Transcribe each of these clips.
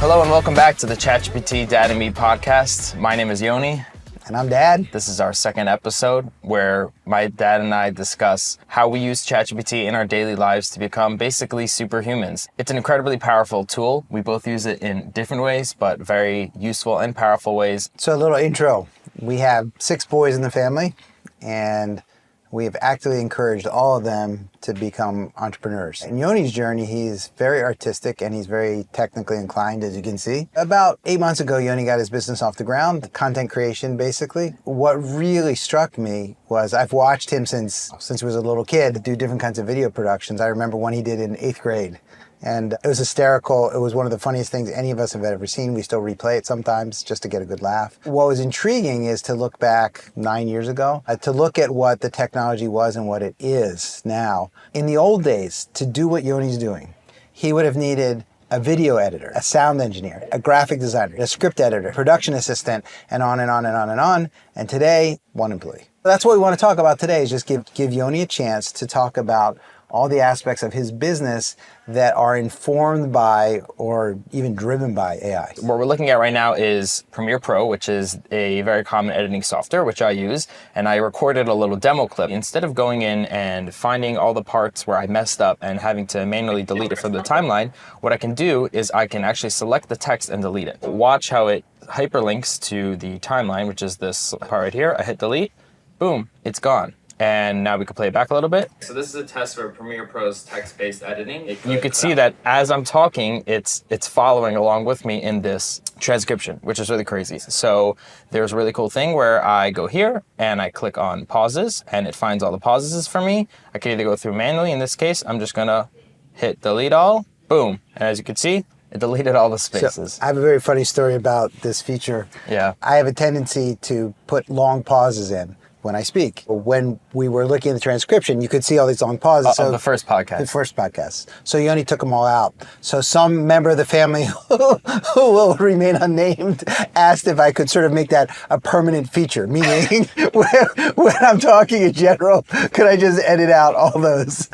Hello and welcome back to the ChatGPT Dad and Me podcast. My name is Yoni. And I'm Dad. This is our second episode where my dad and I discuss how we use ChatGPT in our daily lives to become basically superhumans. It's an incredibly powerful tool. We both use it in different ways, but very useful and powerful ways. So a little intro. We have 6 boys in the family, and we have actively encouraged all of them to become entrepreneurs. In Yoni's journey, he's very artistic and he's very technically inclined, as you can see. About 8 months ago, Yoni got his business off the ground, content creation, basically. What really struck me was I've watched him since he was a little kid do different kinds of video productions. I remember one he did in 8th grade. And it was hysterical. It was one of the funniest things any of us have ever seen. We still replay it sometimes just to get a good laugh. What was intriguing is to look back 9 years ago, to look at what the technology was and what it is now. In the old days, to do what Yoni's doing, he would have needed a video editor, a sound engineer, a graphic designer, a script editor, production assistant, and on and on and on and on. And today, one employee. That's what we want to talk about today, is just give Yoni a chance to talk about all the aspects of his business that are informed by or even driven by AI. What we're looking at right now is Premiere Pro, which is a very common editing software, which I use, and I recorded a little demo clip. Instead of going in and finding all the parts where I messed up and having to manually delete it from the timeline, what I can do is I can actually select the text and delete it. Watch how it hyperlinks to the timeline, which is this part right here. I hit delete, boom, it's gone. And now we can play it back a little bit. So this is a test for Premiere Pro's text-based editing. You could see that as I'm talking, it's following along with me in this transcription, which is really crazy. So there's a really cool thing where I go here and I click on pauses and it finds all the pauses for me. I can either go through manually. In this case, I'm just gonna hit delete all, boom. And as you can see, it deleted all the spaces. So I have a very funny story about this feature. Yeah. I have a tendency to put long pauses in when I speak. When we were looking at the transcription, you could see all these long pauses. Of the first podcast. The first podcast. So Yoni took them all out. So some member of the family who will remain unnamed asked if I could sort of make that a permanent feature, meaning when I'm talking in general, could I just edit out all those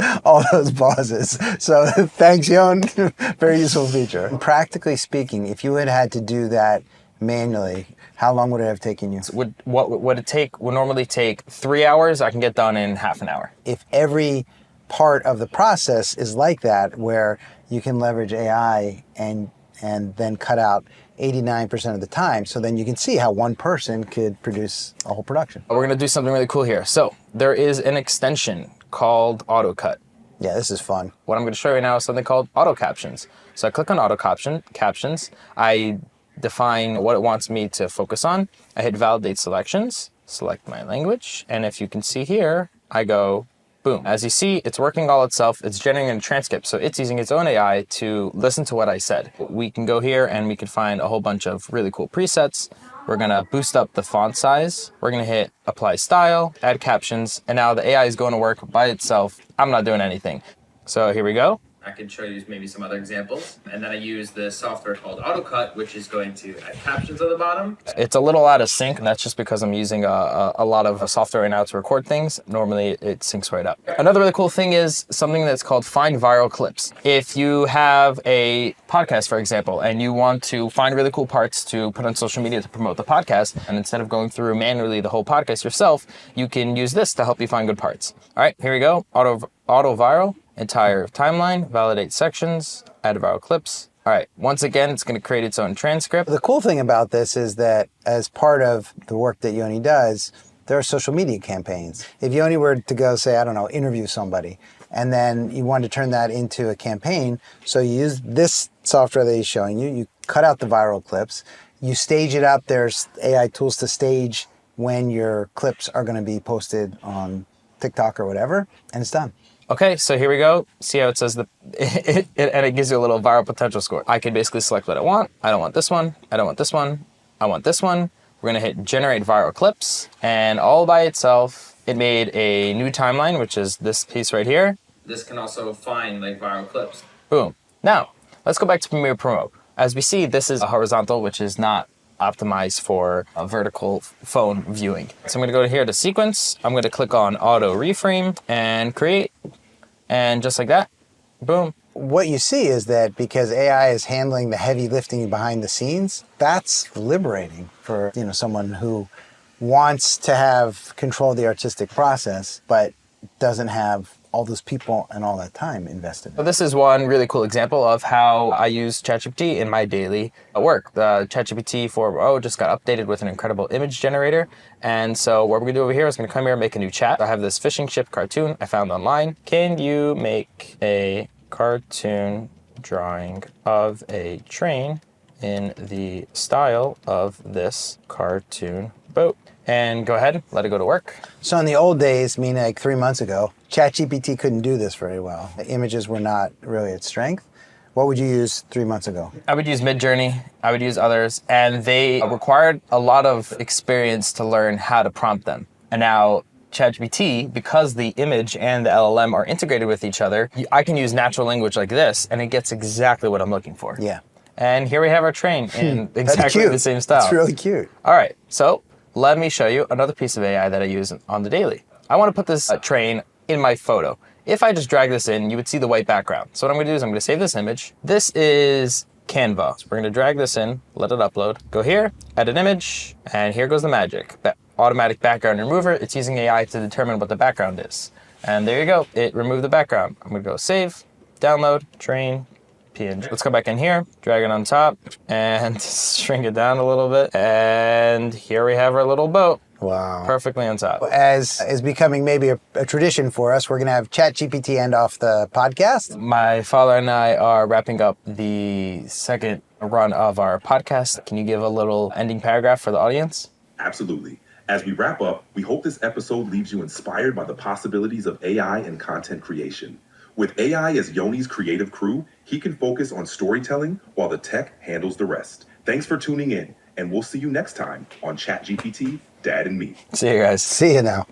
pauses? So thanks, Yon. Very useful feature. Practically speaking, if you had to do that manually, how long would it have taken you? What would it take? Would normally take 3 hours. I can get done in half an hour. If every part of the process is like that, where you can leverage AI and then cut out 89% of the time, so then you can see how one person could produce a whole production. We're gonna do something really cool here. So there is an extension called AutoCut. Yeah, this is fun. What I'm gonna show you now is something called AutoCaptions. So I click on AutoCaptions. I define what it wants me to focus on. I hit validate selections, select my language, and if you can see here, I go boom. As you see, it's working all itself. It's generating a transcript, so it's using its own AI to listen to what I said. We can go here and we can find a whole bunch of really cool presets. We're gonna boost up the font size. We're gonna hit apply style, add captions, and now the AI is going to work by itself. I'm not doing anything. So here we go. I could show you maybe some other examples. And then I use the software called AutoCut, which is going to add captions at the bottom. It's a little out of sync, and that's just because I'm using a lot of software right now to record things. Normally, it syncs right up. Another really cool thing is something that's called Find Viral Clips. If you have a podcast, for example, and you want to find really cool parts to put on social media to promote the podcast, and instead of going through manually the whole podcast yourself, you can use this to help you find good parts. All right, here we go. Auto viral. Entire timeline, validate sections, add viral clips. All right, once again, it's gonna create its own transcript. The cool thing about this is that as part of the work that Yoni does, there are social media campaigns. If Yoni were to go, say, I don't know, interview somebody, and then you want to turn that into a campaign, so you use this software that he's showing you, you cut out the viral clips, you stage it up, there's AI tools to stage when your clips are gonna be posted on TikTok or whatever, and it's done. Okay, so here we go. See how it says and it gives you a little viral potential score. I can basically select what I want. I don't want this one. I don't want this one. I want this one. We're gonna hit generate viral clips, and all by itself, it made a new timeline, which is this piece right here. This can also find like viral clips. Boom. Now, let's go back to Premiere Pro. As we see, this is a horizontal, which is not optimized for a vertical phone viewing. So I'm gonna go here to sequence. I'm gonna click on AutoReframe and create. And just like that, boom, what you see is that because AI is handling the heavy lifting behind the scenes, that's liberating for someone who wants to have control of the artistic process, but doesn't have all those people and all that time invested. So this is one really cool example of how I use ChatGPT in my daily work. The ChatGPT 4.0 just got updated with an incredible image generator. And so what we're gonna do over here is gonna come here and make a new chat. I have this fishing ship cartoon I found online. Can you make a cartoon drawing of a train in the style of this cartoon boat? And go ahead, let it go to work. So in the old days, meaning like 3 months ago, ChatGPT couldn't do this very well. The images were not really its strength. What would you use 3 months ago? I would use Midjourney, I would use others, and they required a lot of experience to learn how to prompt them. And now ChatGPT, because the image and the LLM are integrated with each other, I can use natural language like this, and it gets exactly what I'm looking for. Yeah. And here we have our train in exactly the same style. That's really cute. All right, so let me show you another piece of AI that I use on the daily. I want to put this train in my photo. If I just drag this in, you would see the white background. So what I'm going to do is I'm going to save this image. This is Canva. So we're going to drag this in, let it upload. Go here, edit image, and here goes the magic. Automatic background remover. It's using AI to determine what the background is. And there you go. It removed the background. I'm going to go save, download, train, PNG. Let's go back in here, drag it on top, and shrink it down a little bit. And here we have our little boat. Wow. Perfectly on top. As is becoming maybe a tradition for us, we're going to have ChatGPT end off the podcast. My father and I are wrapping up the second run of our podcast. Can you give a little ending paragraph for the audience? Absolutely. As we wrap up, we hope this episode leaves you inspired by the possibilities of AI and content creation. With AI as Yoni's creative crew, he can focus on storytelling while the tech handles the rest. Thanks for tuning in, and we'll see you next time on ChatGPT, Dad and Me. See you guys. See you now.